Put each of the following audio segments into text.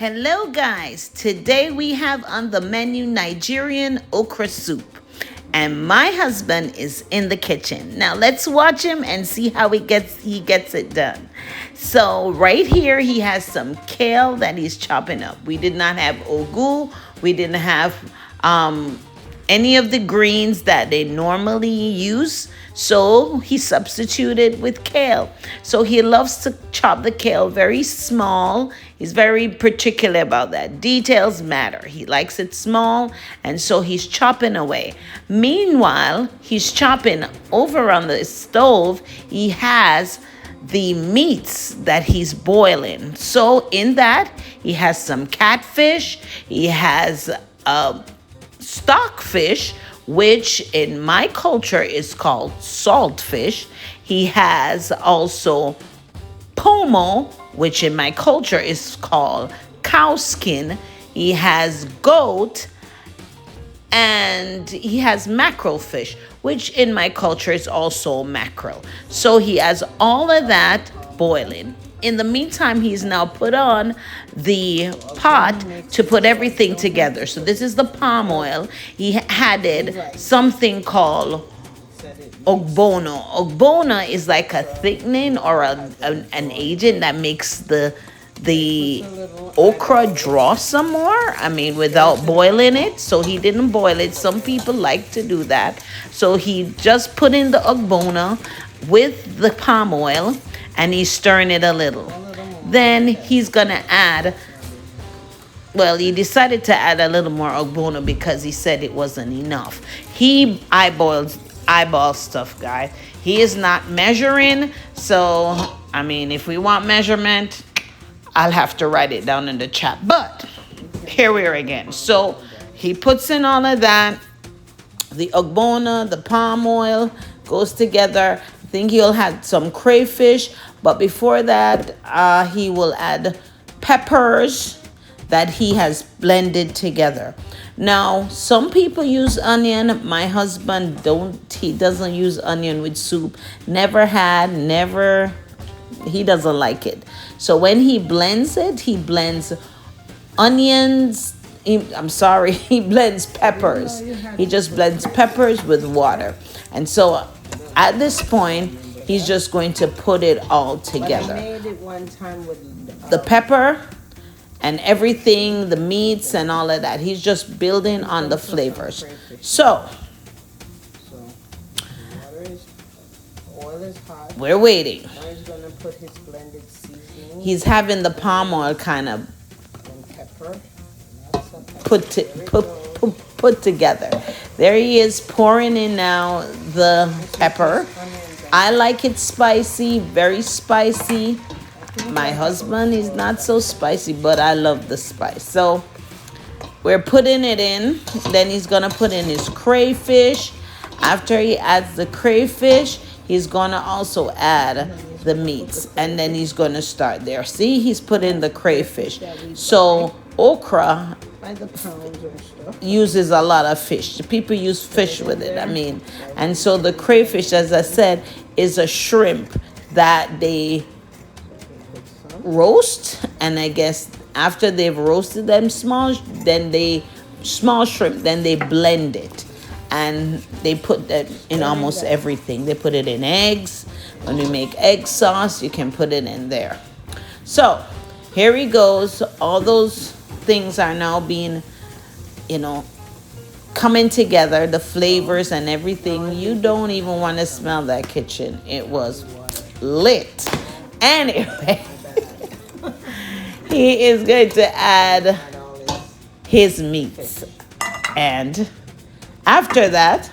Hello guys, today we have on the menu Nigerian okra soup and my husband is in the kitchen. Now let's watch him and see how he gets it done. So right here he has some kale that he's chopping up. We did not have ugu, we didn't have any of the greens that they normally use, so he substituted with kale. So he loves to chop the kale very small. He's very particular about that. Details matter. He likes it small, and so he's chopping away. Meanwhile, he's chopping over on the stove. He has the meats that he's boiling. So in that, he has some catfish. He has stockfish, which in my culture is called saltfish. He has also pomo, which in my culture is called cow skin. He has goat, and he has mackerel fish, which in my culture is also mackerel. So he has all of that boiling. In the meantime, he's now put on the pot to put everything together. So this is the palm oil. He added something called ogbono. Ogbono is like a thickening or an agent that makes the okra draw some more. I mean, without boiling it. So he didn't boil it. Some people like to do that. So he just put in the ogbono with the palm oil, and he's stirring it a little. Then he's gonna add, well, he decided to add a little more ogbono because he said it wasn't enough. He eyeball stuff, guys. He is not measuring. So, I mean, if we want measurement, I'll have to write it down in the chat. But here we are again. So he puts in all of that. The ogbono, the palm oil goes together. I think he'll add some crayfish, but before that, he will add peppers that he has blended together. Now, some people use onion. My husband he doesn't use onion with soup. Never had, never, he doesn't like it. So when he blends it, he blends onions. He blends peppers. He just blends peppers with water. And so at this point, he's just going to put it all together. I made it one time with the pepper and everything, the meats and all of that. He's just building on the flavors. So oil is hot. We're waiting. Now he's gonna put his blended seasoning. He's having the palm oil kind of And pepper. put together. There he is pouring in now the pepper. I like it spicy, very spicy. My husband is not so spicy, but I love the spice. So we're putting it in. Then he's gonna put in his crayfish. After he adds the crayfish, he's gonna also add the meats, and then he's gonna start there. See, he's put in the crayfish. So okra uses a lot of fish. People use fish with it, I mean. And so the crayfish, as I said, is a shrimp that they roast, and I guess after they've roasted them small shrimp, then they blend it, and they put that in almost everything. They put it in eggs. When you make egg sauce, you can put it in there. So here he goes. All those things are now being, coming together, the flavors and everything. You don't even want to smell that kitchen. It was lit. Anyway, he is going to add his meats, and after that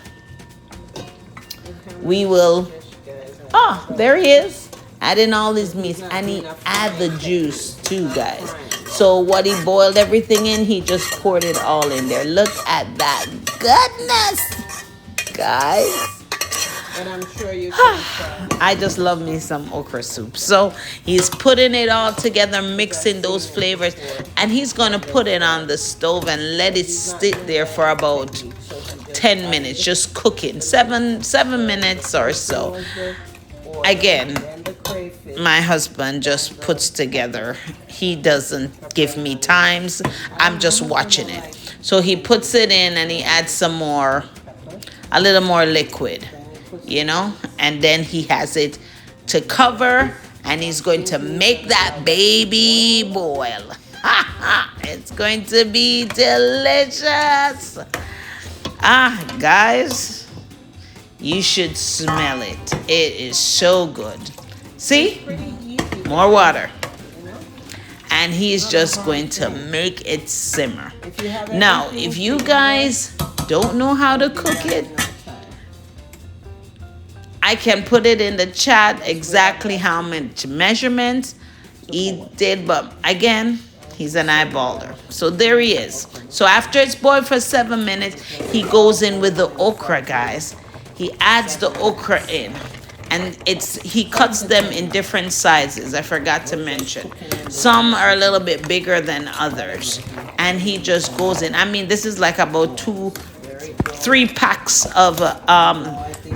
we will, there he is, adding all his meats, and he add the juice too, guys. So what he boiled everything in, he just poured it all in there. Look at that goodness, guys. And I'm sure you can I just love me some okra soup. So he's putting it all together, mixing those flavors, and he's gonna put it on the stove and let it sit there for about 10 minutes, just cooking, seven minutes or so. Again, crayfish. my husband just puts together. He doesn't give me times. I'm just watching it. So he puts it in and he adds some more, a little more liquid, you know, and then he has it to cover, and he's going to make that baby boil. It's going to be delicious. Ah, guys, you should smell it. It is so good. See? More water. And he's just going to make it simmer. Now, if you guys don't know how to cook it, I can put it in the chat exactly how much measurements he did, but again, he's an eyeballer. So there he is. So after it's boiled for 7 minutes, he goes in with the okra, guys. He adds the okra in, and he cuts them in different sizes. I forgot to mention. Some are a little bit bigger than others, and he just goes in. I mean, this is like about 3 packs of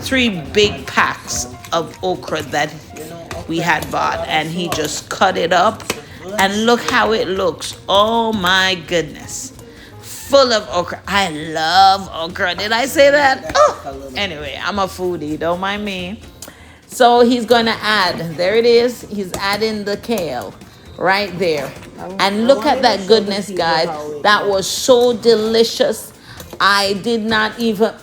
3 big packs of okra that we had bought, and he just cut it up, and look how it looks. Oh my goodness, full of okra. I love okra. Did I say that? Oh, anyway, I'm a foodie, don't mind me. So he's gonna add, there it is, he's adding the kale right there, and look at that goodness, guys. That was so delicious. I did not even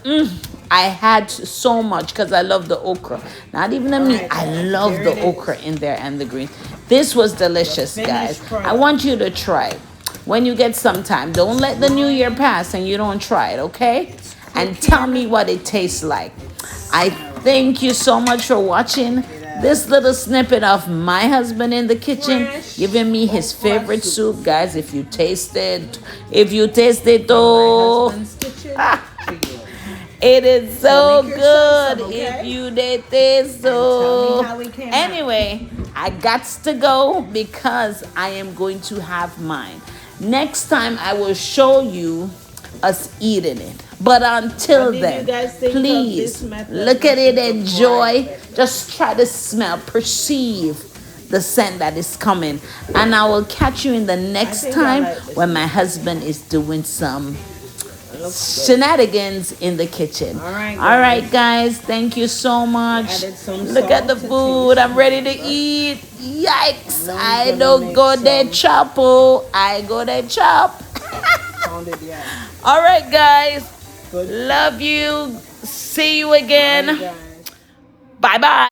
I had so much because I love the okra. Not even the meat. I love the okra in there and the greens. This was delicious, guys. I want you to try it when you get some time. Don't let the new year pass and you don't try it, okay? And tell me what it tastes like. I thank you so much for watching this little snippet of my husband in the kitchen giving me his favorite soup, guys. If you taste it, oh, it is so good. If you did this, so anyway, I got to go because I am going to have mine. Next time I will show you us eating it. But until then, please look at it, enjoy. Just try to smell, perceive the scent that is coming. And I will catch you in the next time when my husband is doing some shenanigans in the kitchen. All right, guys. Thank you so much. Look at the food. I'm ready to eat. Yikes. I don't go there chop. I go there chop. All right, guys. Love you. See you again. Bye-bye.